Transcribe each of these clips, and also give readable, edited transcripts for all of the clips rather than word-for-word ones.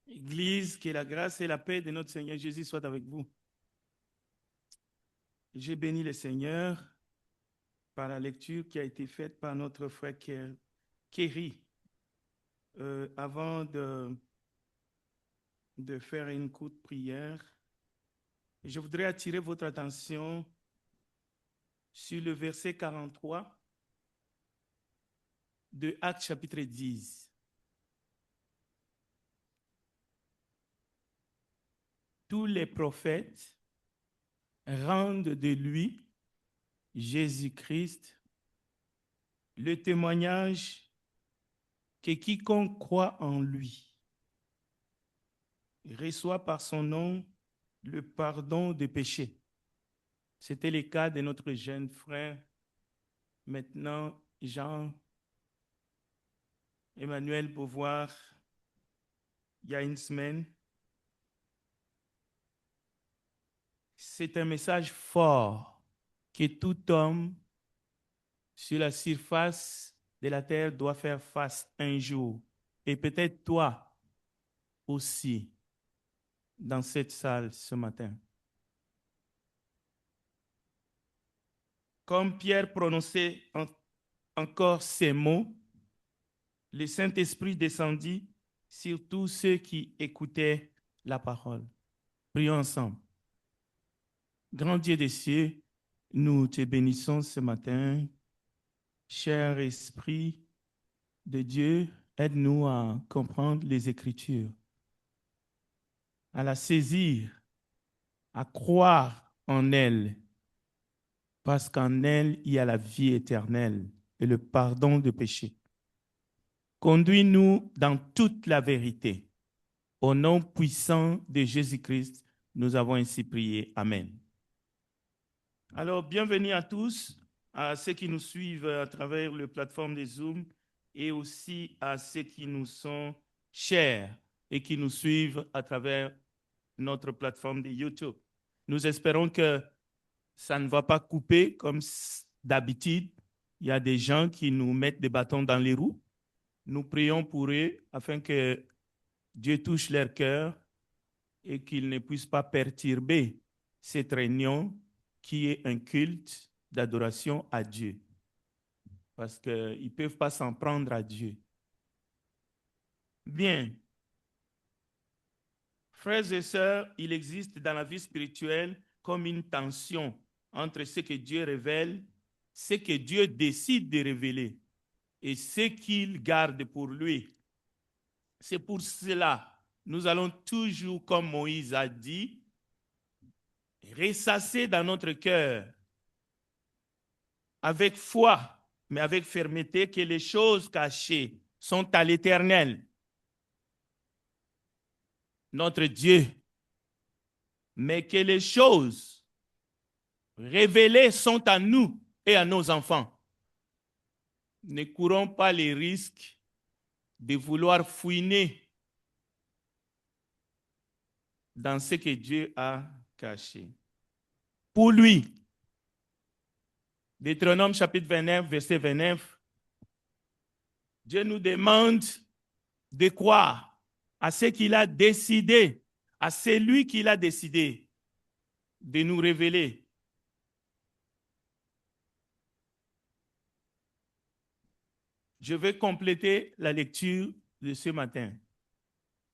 Église, que la grâce et la paix de notre Seigneur Jésus soient avec vous. J'ai béni le Seigneur par la lecture qui a été faite par notre frère Kerry. Avant de faire une courte prière, je voudrais attirer votre attention sur le verset 43 de Actes chapitre 10. Tous les prophètes rendent de lui, Jésus-Christ, le témoignage que quiconque croit en lui reçoit par son nom le pardon des péchés. C'était le cas de notre jeune frère, maintenant Jean-Emmanuel Beauvoir, il y a une semaine. C'est un message fort que tout homme sur la surface de la terre doit faire face un jour. Et peut-être toi aussi dans cette salle ce matin. Comme Pierre prononçait encore ces mots, le Saint-Esprit descendit sur tous ceux qui écoutaient la parole. Prions ensemble. Grand Dieu des cieux, nous te bénissons ce matin. Cher Esprit de Dieu, aide-nous à comprendre les Écritures, à la saisir, à croire en elles, parce qu'en elles, il y a la vie éternelle et le pardon de péchés. Conduis-nous dans toute la vérité. Au nom puissant de Jésus-Christ, nous avons ainsi prié. Amen. Alors, bienvenue à tous, à ceux qui nous suivent à travers la plateforme de Zoom et aussi à ceux qui nous sont chers et qui nous suivent à travers notre plateforme de YouTube. Nous espérons que ça ne va pas couper comme d'habitude. Il y a des gens qui nous mettent des bâtons dans les roues. Nous prions pour eux afin que Dieu touche leur cœur et qu'ils ne puissent pas perturber cette réunion qui est un culte d'adoration à Dieu. Parce qu'ils ne peuvent pas s'en prendre à Dieu. Bien. Frères et sœurs, il existe dans la vie spirituelle comme une tension entre ce que Dieu révèle, ce que Dieu décide de révéler et ce qu'il garde pour lui. C'est pour cela nous allons toujours, comme Moïse a dit, ressasser dans notre cœur avec foi, mais avec fermeté, que les choses cachées sont à l'Éternel, notre Dieu, mais que les choses révélées sont à nous et à nos enfants. Ne courons pas les risques de vouloir fouiner dans ce que Dieu a caché. Pour lui, Deutéronome chapitre 29, verset 29, Dieu nous demande de croire à ce qu'il a décidé, à celui qu'il a décidé de nous révéler. Je vais compléter la lecture de ce matin.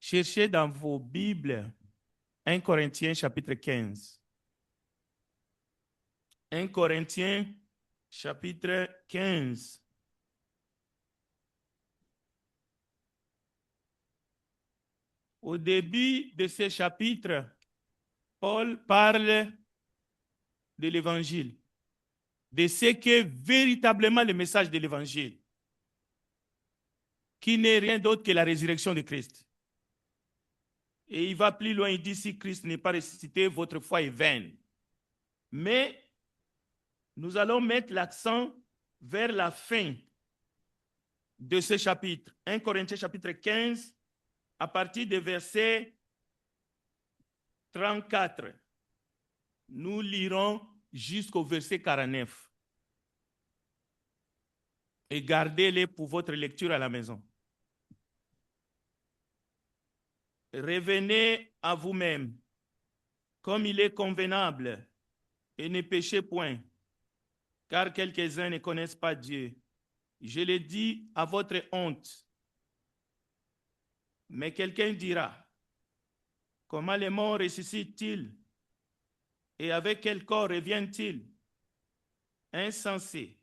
Cherchez dans vos Bibles 1 Corinthiens chapitre 15. 1 Corinthiens chapitre 15. Au début de ce chapitre, Paul parle de l'évangile, de ce qu'est véritablement le message de l'évangile, qui n'est rien d'autre que la résurrection de Christ. Et il va plus loin, il dit, si Christ n'est pas ressuscité, votre foi est vaine. Mais nous allons mettre l'accent vers la fin de ce chapitre. 1 Corinthiens chapitre 15, à partir du verset 34. Nous lirons jusqu'au verset 49. Et gardez-les pour votre lecture à la maison. revenez à vous-même, comme il est convenable, et ne péchez point, car quelques-uns ne connaissent pas Dieu. Je le dis à votre honte. Mais quelqu'un dira, comment les morts ressuscitent-ils? Et avec quel corps reviennent-ils? Insensé,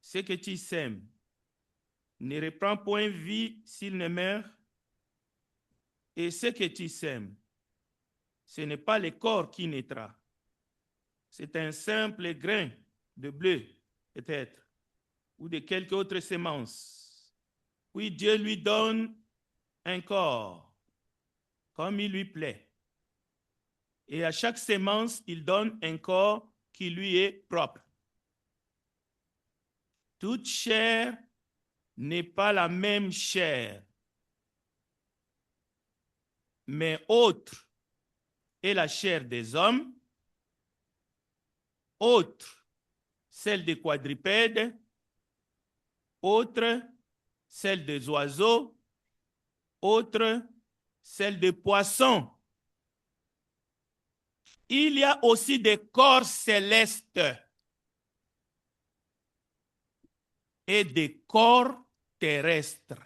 ce que tu sèmes ne reprend point vie s'il ne meurt, et ce que tu sèmes, ce n'est pas le corps qui naîtra. C'est un simple grain de bleu, peut-être, ou de quelque autre semence. Puis Dieu lui donne un corps, comme il lui plaît. Et à chaque semence, il donne un corps qui lui est propre. Toute chair n'est pas la même chair, mais autre est la chair des hommes, autre celle des quadrupèdes, autre celle des oiseaux, autre celle des poissons. Il y a aussi des corps célestes et des corps terrestres.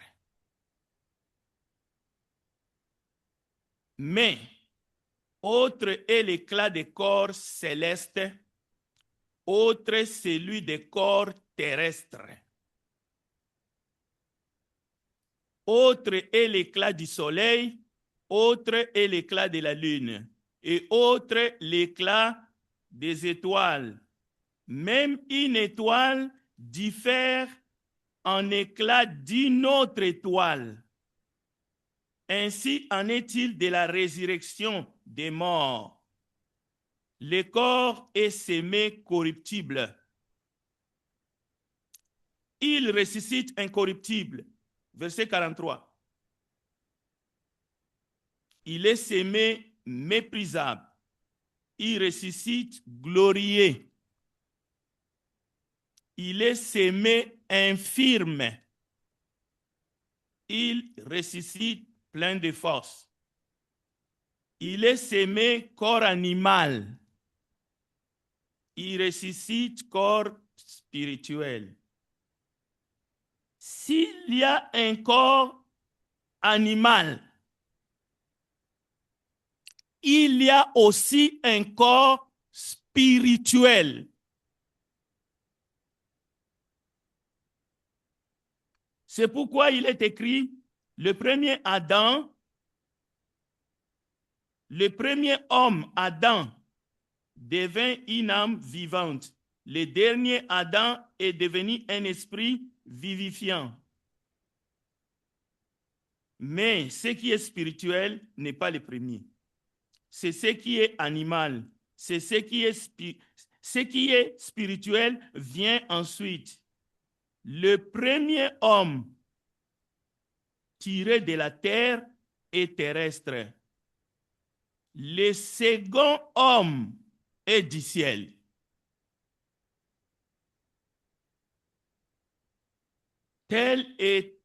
Mais autre est l'éclat des corps célestes, autre celui des corps terrestres. Autre est l'éclat du soleil, autre est l'éclat de la lune, et autre l'éclat des étoiles. Même une étoile diffère en éclat d'une autre étoile. Ainsi en est-il de la résurrection des morts. Le corps est semé corruptible. Il ressuscite incorruptible. Verset 43. Il est semé méprisable. Il ressuscite glorieux. Il est semé infirme. Il ressuscite plein de force. Il est semé corps animal. Il ressuscite corps spirituel. S'il y a un corps animal, il y a aussi un corps spirituel. C'est pourquoi il est écrit, le premier Adam, le premier homme, Adam, devint une âme vivante. Le dernier Adam est devenu un esprit vivifiant. Mais ce qui est spirituel n'est pas le premier. C'est ce qui est animal. C'est ce qui est spirituel vient ensuite. Le premier homme tiré de la terre est terrestre. Le second homme est du ciel. Tel est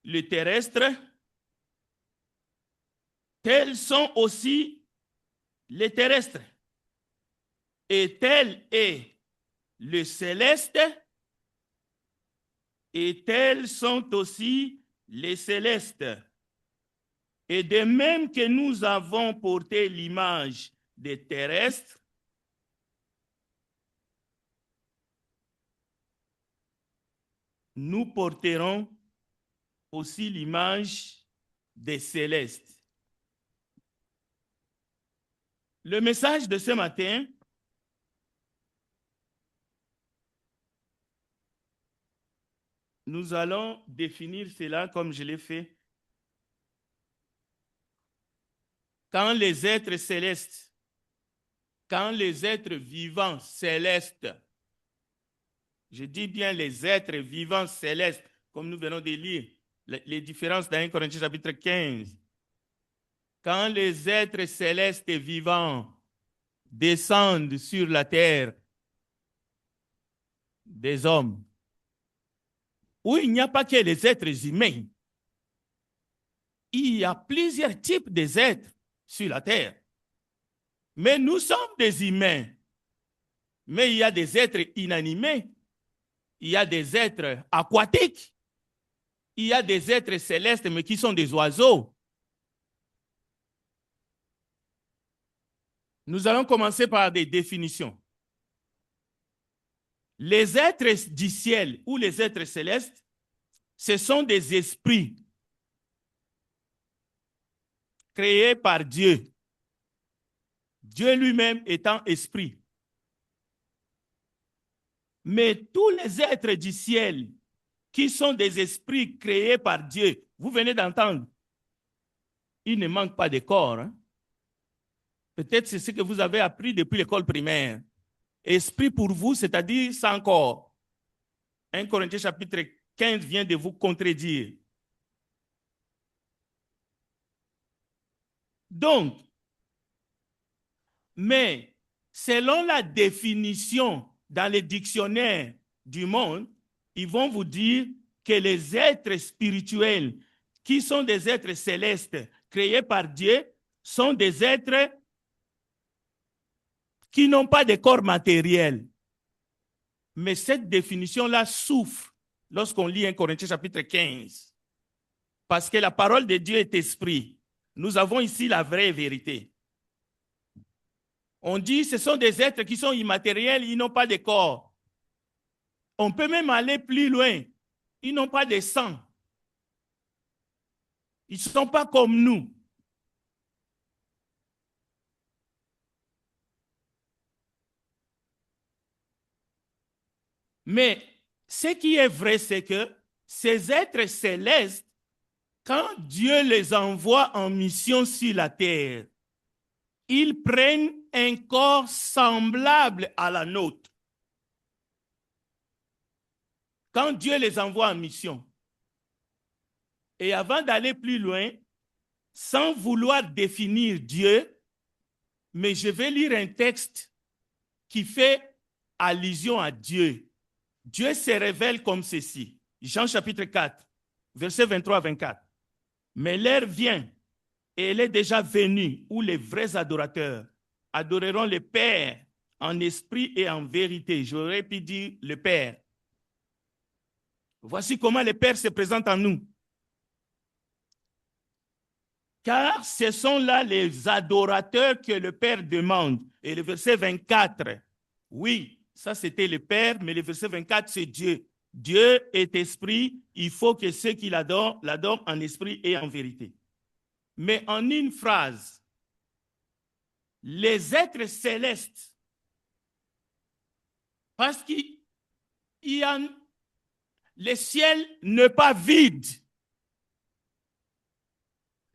le terrestre, tels sont aussi les terrestres. Et tel est le céleste, et tels sont aussi les célestes. Et de même que nous avons porté l'image des terrestres, nous porterons aussi l'image des célestes. Le message de ce matin nous allons définir cela comme je l'ai fait. Quand les êtres célestes, quand les êtres vivants célestes, je dis bien les êtres vivants célestes, comme nous venons de lire, les différences dans 1 Corinthiens chapitre 15. Quand les êtres célestes et vivants descendent sur la terre des hommes, où il n'y a pas que les êtres humains, il y a plusieurs types d'êtres sur la terre. Mais nous sommes des humains. Mais il y a des êtres inanimés. Il y a des êtres aquatiques. Il y a des êtres célestes, mais qui sont des oiseaux. Nous allons commencer par des définitions. Les êtres du ciel ou les êtres célestes, ce sont des esprits créés par Dieu. Dieu lui-même étant esprit. Mais tous les êtres du ciel qui sont des esprits créés par Dieu, vous venez d'entendre, ils ne manquent pas de corps. Hein? Peut-être c'est ce que vous avez appris depuis l'école primaire. Esprit pour vous, c'est-à-dire sans corps. 1 Corinthiens chapitre 15 vient de vous contredire. Donc, mais selon la définition dans les dictionnaires du monde, ils vont vous dire que les êtres spirituels, qui sont des êtres célestes créés par Dieu, sont des êtres qui n'ont pas de corps matériel. Mais cette définition-là souffre lorsqu'on lit 1 Corinthiens chapitre 15. Parce que la parole de Dieu est esprit. Nous avons ici la vraie vérité. On dit que ce sont des êtres qui sont immatériels, ils n'ont pas de corps. On peut même aller plus loin. Ils n'ont pas de sang. Ils ne sont pas comme nous. Mais ce qui est vrai, c'est que ces êtres célestes, quand Dieu les envoie en mission sur la terre, ils prennent un corps semblable à la nôtre. Quand Dieu les envoie en mission. Et avant d'aller plus loin, sans vouloir définir Dieu, mais je vais lire un texte qui fait allusion à Dieu. Dieu se révèle comme ceci. Jean chapitre 4, versets 23 à 24. Mais l'heure vient, et elle est déjà venue, où les vrais adorateurs adoreront le Père en esprit et en vérité. J'aurais pu dire le Père. Voici comment le Père se présente en nous. Car ce sont là les adorateurs que le Père demande. Et le verset 24, oui, ça c'était le Père, mais le verset 24, c'est Dieu. Dieu est esprit, il faut que ceux qui l'adorent, l'adorent en esprit et en vérité. Mais en une phrase, les êtres célestes, parce qu'il y a le ciel n'est pas vide.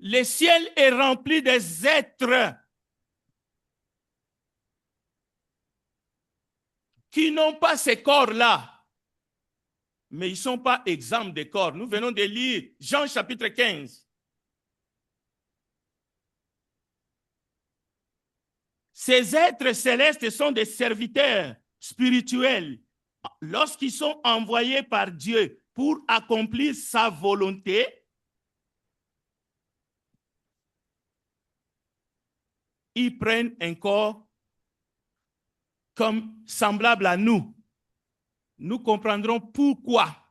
Le ciel est rempli des êtres qui n'ont pas ces corps-là. Mais ils ne sont pas exempts de corps. Nous venons de lire Jean chapitre 15. Ces êtres célestes sont des serviteurs spirituels. Lorsqu'ils sont envoyés par Dieu pour accomplir sa volonté, ils prennent un corps comme semblable à nous. Nous comprendrons pourquoi.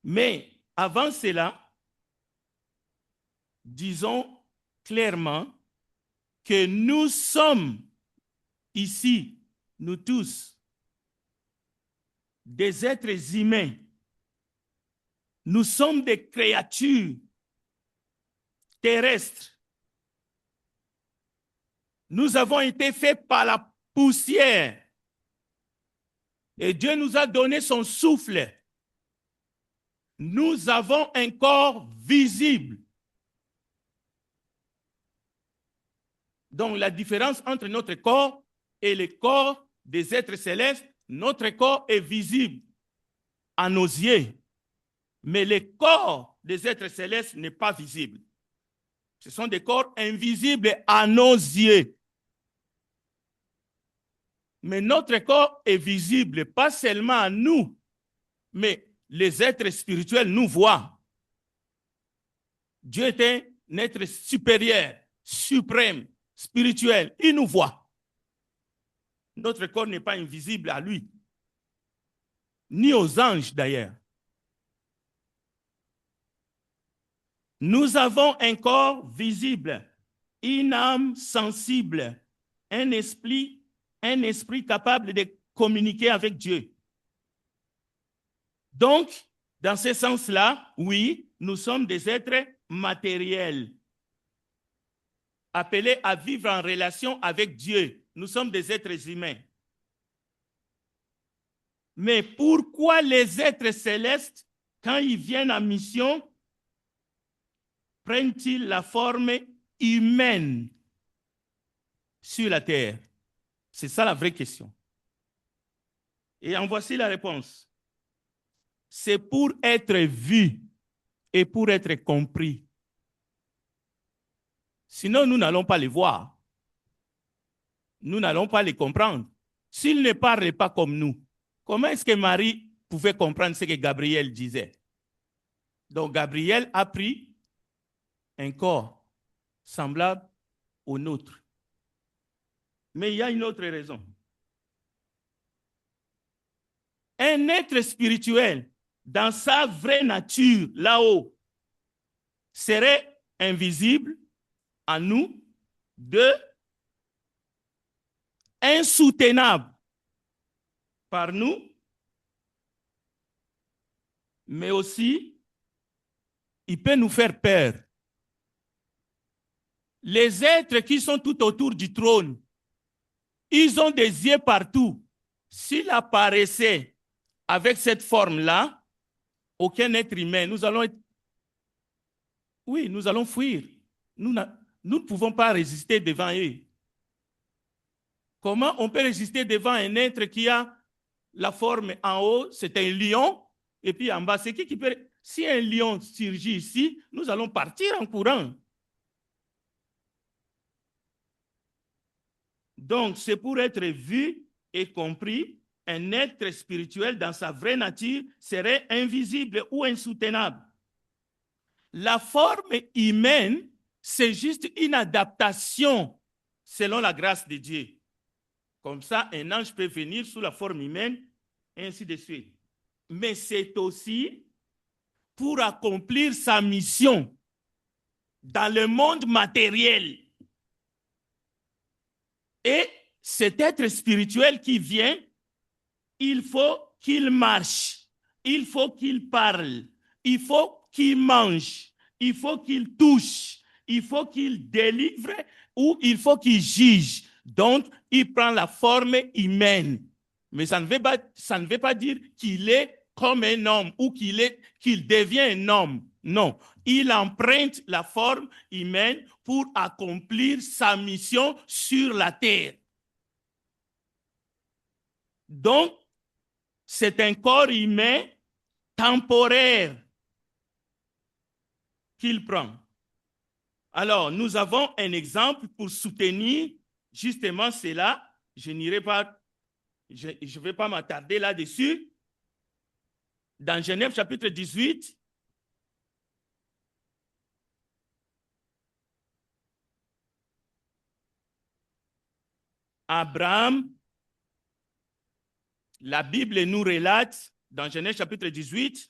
Mais avant cela, disons clairement que nous sommes ici, nous tous, des êtres humains. Nous sommes des créatures terrestres. Nous avons été faits par la poussière. Et Dieu nous a donné son souffle. Nous avons un corps visible. Donc la différence entre notre corps et le corps des êtres célestes, notre corps est visible à nos yeux. Mais le corps des êtres célestes n'est pas visible. Ce sont des corps invisibles à nos yeux. Mais notre corps est visible, pas seulement à nous, Mais les êtres spirituels nous voient. Dieu est un être supérieur, suprême, spirituel. Il nous voit. Notre corps n'est pas invisible à lui, ni aux anges d'ailleurs. Nous avons un corps visible, une âme sensible, un esprit capable de communiquer avec Dieu. Donc, dans ce sens-là, oui, nous sommes des êtres matériels, appelés à vivre en relation avec Dieu. Nous sommes des êtres humains. Mais pourquoi les êtres célestes, quand ils viennent en mission, prennent-ils la forme humaine sur la terre? C'est ça la vraie question. Et en voici la réponse. C'est pour être vu et pour être compris. Sinon, nous n'allons pas les voir. Nous n'allons pas les comprendre. S'ils ne parlent pas comme nous, comment est-ce que Marie pouvait comprendre ce que Gabriel disait? Donc, Gabriel a pris un corps semblable au nôtre. Mais il y a une autre raison. Un être spirituel, dans sa vraie nature, là-haut, serait invisible à nous, insoutenable par nous, mais aussi, il peut nous faire peur. Les êtres qui sont tout autour du trône, ils ont des yeux partout. S'il apparaissait avec cette forme-là, aucun être humain, nous allons fuir. Nous ne pouvons pas résister devant eux. Comment on peut résister devant un être qui a la forme en haut, c'est un lion, et puis en bas, c'est qui peut... Si un lion surgit ici, nous allons partir en courant. Donc, c'est pour être vu et compris, un être spirituel dans sa vraie nature serait invisible ou insoutenable. La forme humaine, c'est juste une adaptation selon la grâce de Dieu. Comme ça, un ange peut venir sous la forme humaine, et ainsi de suite. Mais c'est aussi pour accomplir sa mission dans le monde matériel. Et cet être spirituel qui vient, il faut qu'il marche, il faut qu'il parle, il faut qu'il mange, il faut qu'il touche, il faut qu'il délivre ou il faut qu'il juge. Donc, il prend la forme humaine. Mais ça ne veut pas dire qu'il est comme un homme ou qu'il devient un homme. Non, il emprunte la forme humaine pour accomplir sa mission sur la terre. Donc, c'est un corps humain temporaire qu'il prend. Alors, nous avons un exemple pour soutenir justement cela. Je ne vais pas m'attarder là-dessus. Dans Genèse chapitre 18, Abraham, la Bible nous relate, dans Genèse chapitre 18,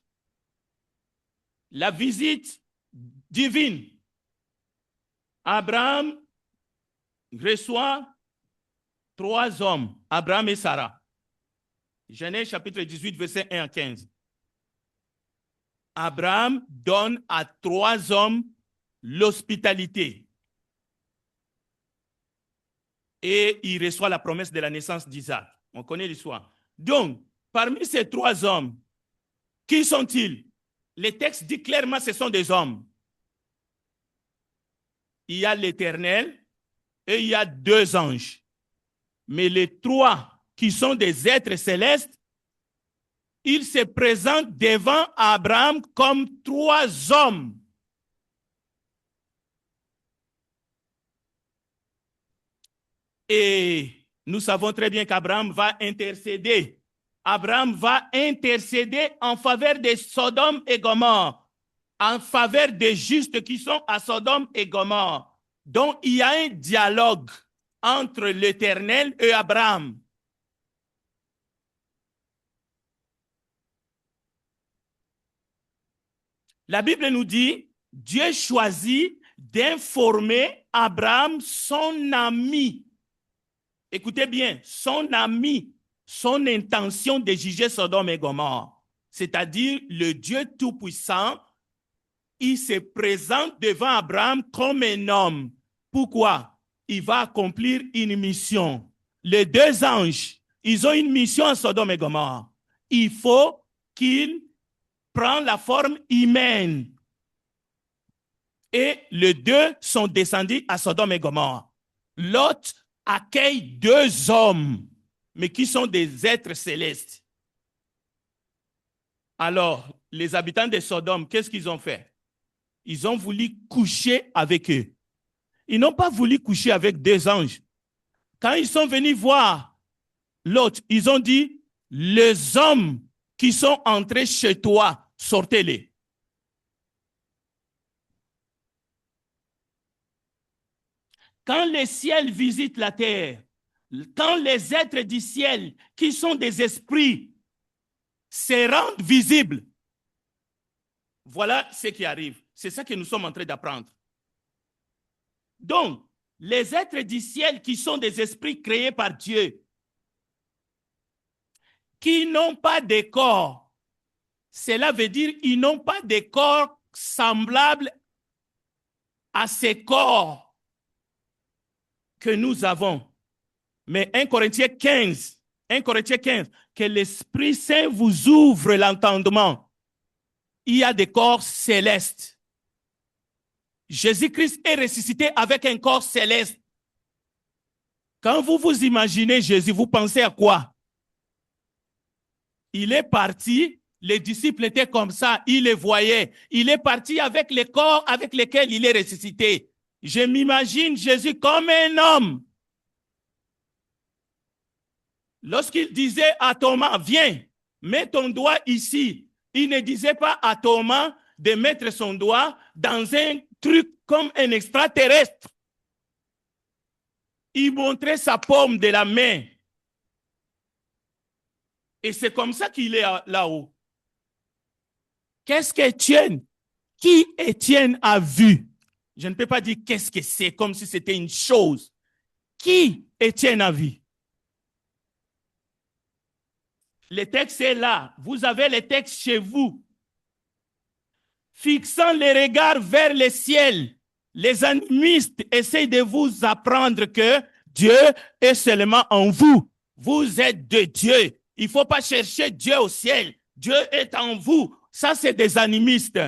la visite divine. Abraham reçoit 3 hommes, Abraham et Sarah. Genèse chapitre 18, verset 1 à 15. Abraham donne à 3 hommes l'hospitalité. Et il reçoit la promesse de la naissance d'Isaac. On connaît l'histoire. Donc, parmi ces 3 hommes, qui sont-ils? Le texte dit clairement que ce sont des hommes. Il y a l'Éternel et il y a 2 anges. Mais les 3 qui sont des êtres célestes, ils se présentent devant Abraham comme 3 hommes. Et nous savons très bien qu'Abraham va intercéder Abraham va intercéder en faveur de Sodome et Gomorrhe, en faveur des justes qui sont à Sodome et Gomorrhe. Donc, il y a un dialogue entre l'Éternel et Abraham. La Bible nous dit, Dieu choisit d'informer Abraham, son ami. Écoutez bien, son ami, son intention de juger Sodome et Gomorrhe. C'est-à-dire le Dieu Tout-Puissant, il se présente devant Abraham comme un homme. Pourquoi? Il va accomplir une mission. Les deux anges, ils ont une mission à Sodome et Gomorrhe. Il faut qu'ils prennent la forme humaine. Et les deux sont descendus à Sodome et Gomorrhe. Lot accueille deux hommes, mais qui sont des êtres célestes. Alors, les habitants de Sodome, qu'est-ce qu'ils ont fait? Ils ont voulu coucher avec eux. Ils n'ont pas voulu coucher avec deux anges. Quand ils sont venus voir Lot, ils ont dit, les hommes qui sont entrés chez toi, sortez-les. Quand le ciel visite la terre, quand les êtres du ciel, qui sont des esprits, se rendent visibles, voilà ce qui arrive. C'est ça que nous sommes en train d'apprendre. Donc, les êtres du ciel qui sont des esprits créés par Dieu, qui n'ont pas de corps, cela veut dire qu'ils n'ont pas de corps semblables à ces corps que nous avons. Mais 1 Corinthiens 15, que l'Esprit Saint vous ouvre l'entendement. Il y a des corps célestes. Jésus-Christ est ressuscité avec un corps céleste. Quand vous vous imaginez Jésus, vous pensez à quoi? Il est parti, les disciples étaient comme ça, ils les voyaient. Il est parti avec les corps avec lesquels il est ressuscité. Je m'imagine Jésus comme un homme. Lorsqu'il disait à Thomas, viens, mets ton doigt ici, il ne disait pas à Thomas de mettre son doigt dans un truc comme un extraterrestre. Il montrait sa paume de la main. Et c'est comme ça qu'il est là-haut. Qu'est-ce qu'Étienne, qui Étienne a vu? Je ne peux pas dire qu'est-ce que c'est, comme si c'était une chose. Qui Étienne a vu? Le texte est là. Vous avez le texte chez vous. Fixant les regards vers le ciel, les animistes essayent de vous apprendre que Dieu est seulement en vous. Vous êtes de Dieu. Il ne faut pas chercher Dieu au ciel. Dieu est en vous. Ça, c'est des animistes.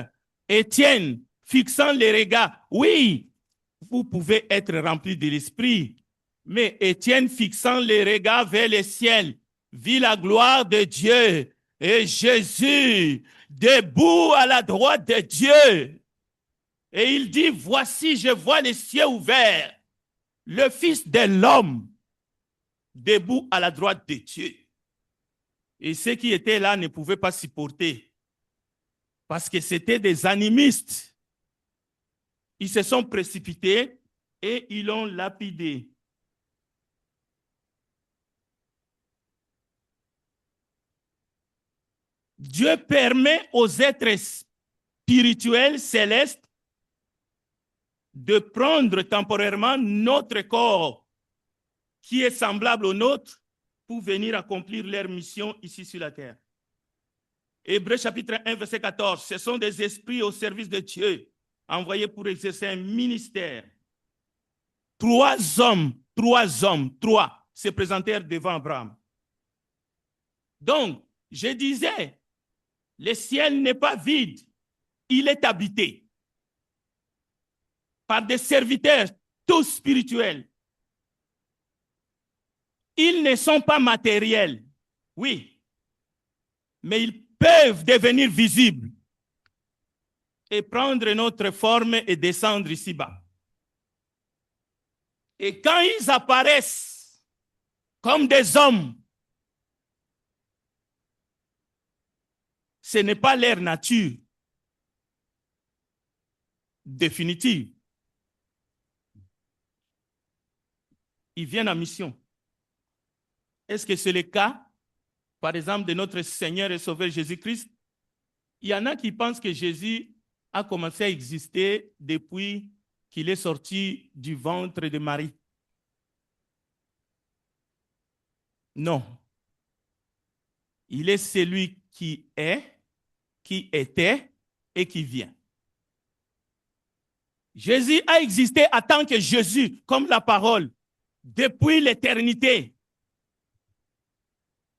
Étienne, fixant les regards. Oui, vous pouvez être rempli de l'esprit. Mais Étienne, fixant les regards vers le ciel, vit la gloire de Dieu et Jésus debout à la droite de Dieu. Et il dit, voici, je vois les cieux ouverts, le Fils de l'homme debout à la droite de Dieu. Et ceux qui étaient là ne pouvaient pas supporter parce que c'était des animistes. Ils se sont précipités et ils l'ont lapidé. Dieu permet aux êtres spirituels célestes de prendre temporairement notre corps qui est semblable au nôtre pour venir accomplir leur mission ici sur la terre. Hébreux chapitre 1, verset 14, ce sont des esprits au service de Dieu, envoyés pour exercer un ministère. Trois hommes se présentèrent devant Abraham. Donc, je disais, le ciel n'est pas vide, il est habité par des serviteurs tous spirituels. Ils ne sont pas matériels, oui, mais ils peuvent devenir visibles et prendre notre forme et descendre ici-bas. Et quand ils apparaissent comme des hommes, Ce n'est pas leur nature définitive. Ils viennent en mission. Est-ce que c'est le cas, par exemple, de notre Seigneur et Sauveur Jésus-Christ? Il y en a qui pensent que Jésus a commencé à exister depuis qu'il est sorti du ventre de Marie. Non. Il est celui qui est, qui était et qui vient. Jésus a existé en tant que Jésus, comme la parole, depuis l'éternité.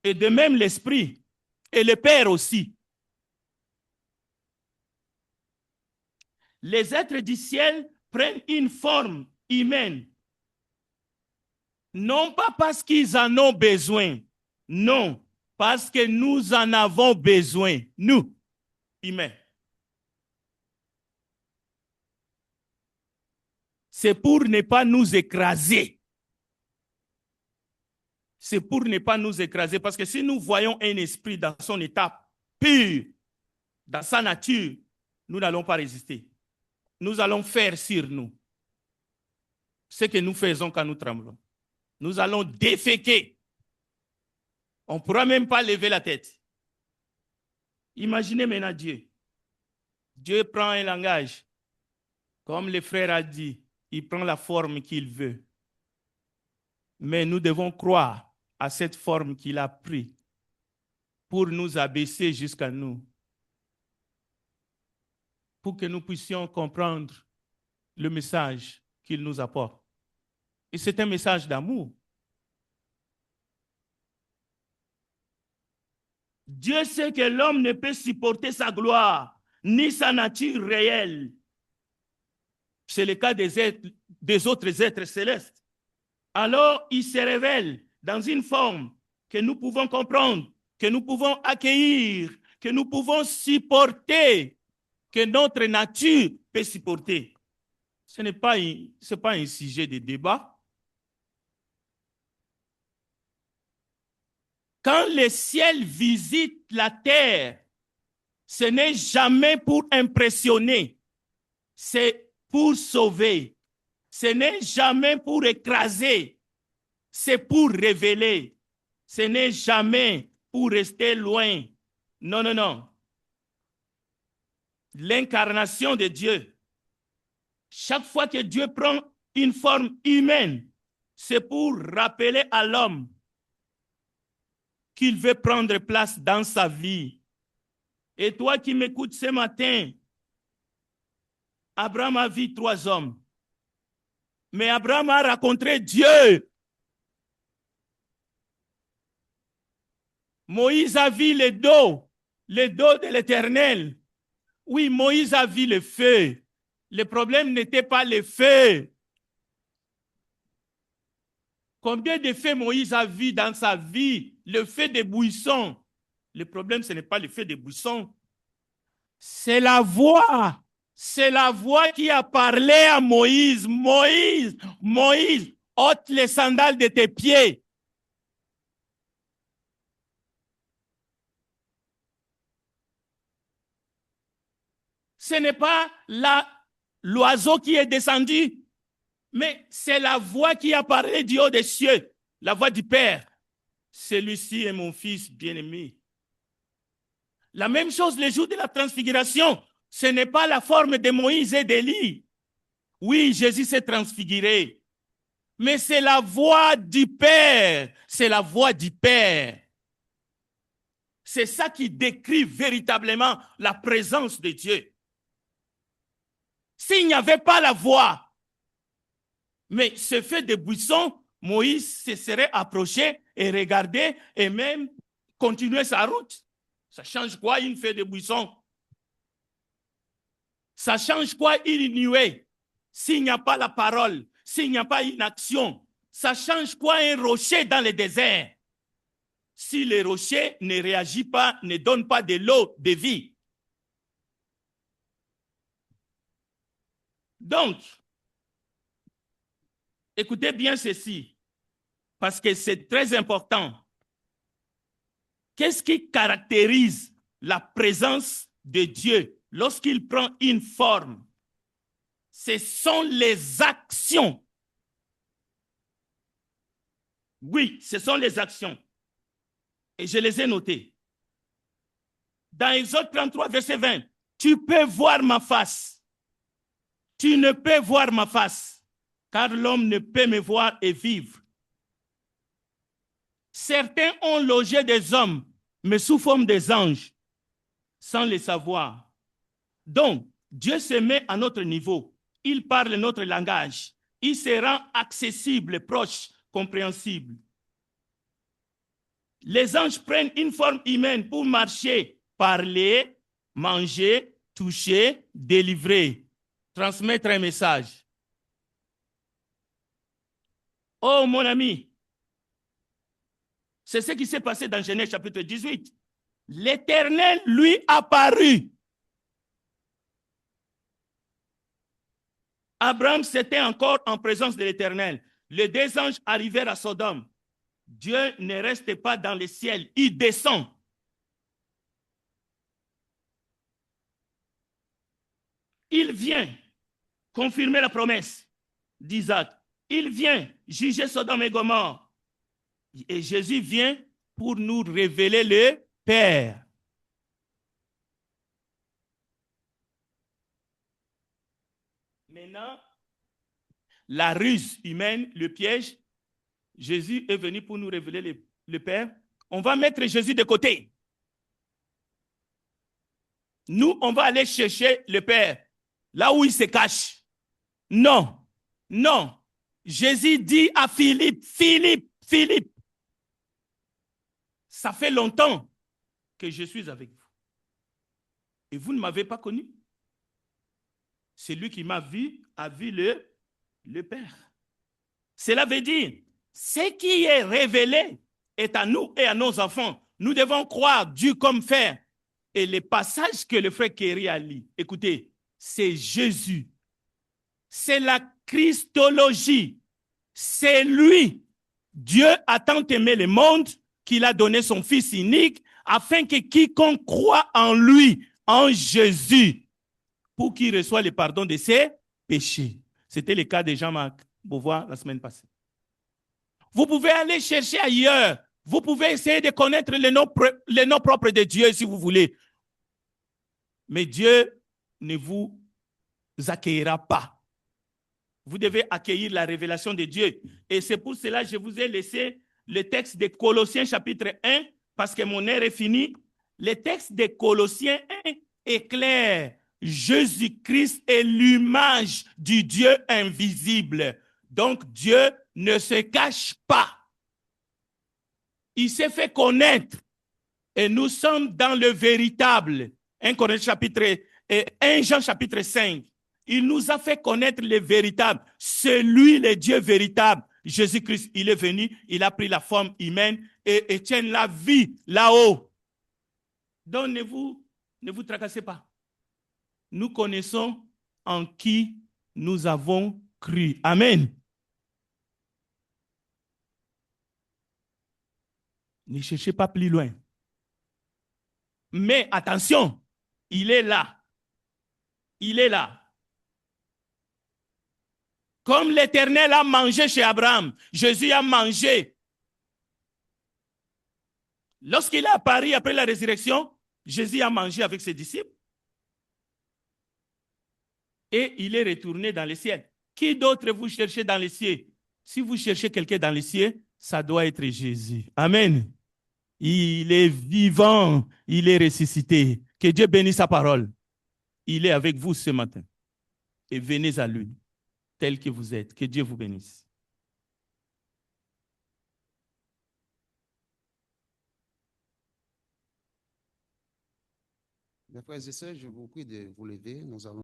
Et de même l'Esprit et le Père aussi. Les êtres du ciel prennent une forme humaine. Non pas parce qu'ils en ont besoin. Non, parce que nous en avons besoin. Nous, humains. C'est pour ne pas nous écraser. C'est pour ne pas nous écraser. Parce que si nous voyons un esprit dans son état pur, dans sa nature, nous n'allons pas résister. Nous allons faire sur nous ce que nous faisons quand nous tremblons. Nous allons déféquer. On ne pourra même pas lever la tête. Imaginez maintenant Dieu. Dieu prend un langage. Comme le frère a dit, il prend la forme qu'il veut. Mais nous devons croire à cette forme qu'il a prise pour nous abaisser jusqu'à nous. Pour que nous puissions comprendre le message qu'il nous apporte. Et c'est un message d'amour. Dieu sait que l'homme ne peut supporter sa gloire, ni sa nature réelle. C'est le cas des autres êtres célestes. Alors, il se révèle dans une forme que nous pouvons comprendre, que nous pouvons accueillir, que nous pouvons supporter, que notre nature peut supporter. Ce n'est pas un sujet de débat. Quand le ciel visite la terre, ce n'est jamais pour impressionner, c'est pour sauver. Ce n'est jamais pour écraser, c'est pour révéler. Ce n'est jamais pour rester loin. Non, non, non. L'incarnation de Dieu, chaque fois que Dieu prend une forme humaine, c'est pour rappeler à l'homme qu'il veut prendre place dans sa vie. Et toi qui m'écoutes ce matin, Abraham a vu 3 hommes. Mais Abraham a rencontré Dieu. Moïse a vu le dos de l'Éternel. Oui, Moïse a vu le feu. Le problème n'était pas le feu. Combien de feux Moïse a vu dans sa vie? Le feu des buissons. Le problème, ce n'est pas le feu des buissons. C'est la voix. C'est la voix qui a parlé à Moïse. Moïse, Moïse, ôte les sandales de tes pieds. Ce n'est pas l'oiseau qui est descendu, mais c'est la voix qui a parlé du haut des cieux, la voix du Père. Celui-ci est mon fils bien-aimé. La même chose le jour de la transfiguration. Ce n'est pas la forme de Moïse et d'Élie. Oui, Jésus s'est transfiguré. Mais c'est la voix du Père. C'est la voix du Père. C'est ça qui décrit véritablement la présence de Dieu. S'il n'y avait pas la voix, mais ce fait de buisson, Moïse se serait approché et regardé et même continué sa route. Ça change quoi une feuille de buisson? Ça change quoi une nuée? S'il n'y a pas la parole, s'il n'y a pas une action, ça change quoi un rocher dans le désert? Si le rocher ne réagit pas, ne donne pas de l'eau de vie. Donc, écoutez bien ceci, parce que c'est très important. Qu'est-ce qui caractérise la présence de Dieu, lorsqu'il prend une forme, ce sont les actions. Oui, ce sont les actions. Et je les ai notées. Dans Exode 33, verset 20, tu peux voir ma face. Tu ne peux voir ma face, car l'homme ne peut me voir et vivre. Certains ont logé des hommes, mais sous forme des anges, sans le savoir. Donc, Dieu se met à notre niveau. Il parle notre langage. Il se rend accessible, proche, compréhensible. Les anges prennent une forme humaine pour marcher, parler, manger, toucher, délivrer, transmettre un message. Oh, mon ami, c'est ce qui s'est passé dans Genèse chapitre 18. L'Éternel lui apparut. Abraham, c'était encore en présence de l'Éternel. Les deux anges arrivèrent à Sodome. Dieu ne reste pas dans le ciel, il descend. Il vient confirmer la promesse d'Isaac. Il vient juger Sodome et Gomorrhe. Et Jésus vient pour nous révéler le Père. Maintenant, la ruse humaine, le piège, Jésus est venu pour nous révéler le Père. On va mettre Jésus de côté. Nous, on va aller chercher le Père, là où il se cache. Non, non. Jésus dit à Philippe, Philippe, ça fait longtemps que je suis avec vous. Et vous ne m'avez pas connu. Celui qui m'a vu a vu le Père. Cela veut dire, ce qui est révélé est à nous et à nos enfants. Nous devons croire Dieu comme faire. Et les passages que le frère Kéry a lu, écoutez, c'est Jésus. C'est la Christologie. C'est lui. Dieu a tant aimé le monde qu'il a donné son Fils unique afin que quiconque croit en lui, en Jésus, pour qu'il reçoive le pardon de ses péchés. C'était le cas de Jean-Marc Beauvoir la semaine passée. Vous pouvez aller chercher ailleurs. Vous pouvez essayer de connaître les noms propres de Dieu si vous voulez. Mais Dieu ne vous accueillera pas. Vous devez accueillir la révélation de Dieu. Et c'est pour cela que je vous ai laissé le texte de Colossiens chapitre 1, parce que mon heure est finie. Le texte de Colossiens 1 est clair. Jésus-Christ est l'image du Dieu invisible. Donc Dieu ne se cache pas. Il s'est fait connaître. Et nous sommes dans le véritable. 1 Jean chapitre 5. Il nous a fait connaître le véritable. C'est lui le Dieu véritable. Jésus-Christ, il est venu, il a pris la forme humaine et tient la vie là-haut. Donc ne vous tracassez pas. Nous connaissons en qui nous avons cru. Amen. Ne cherchez pas plus loin. Mais attention, il est là. Il est là. Comme l'Éternel a mangé chez Abraham, Jésus a mangé. Lorsqu'il est apparu après la résurrection, Jésus a mangé avec ses disciples. Et il est retourné dans le ciel. Qui d'autre vous cherchez dans les cieux? Si vous cherchez quelqu'un dans les cieux, ça doit être Jésus. Amen. Il est vivant, il est ressuscité. Que Dieu bénisse sa parole. Il est avec vous ce matin. Et venez à lui, tel que vous êtes. Que Dieu vous bénisse. Mes frères et sœurs, je vous prie de vous lever. Nous allons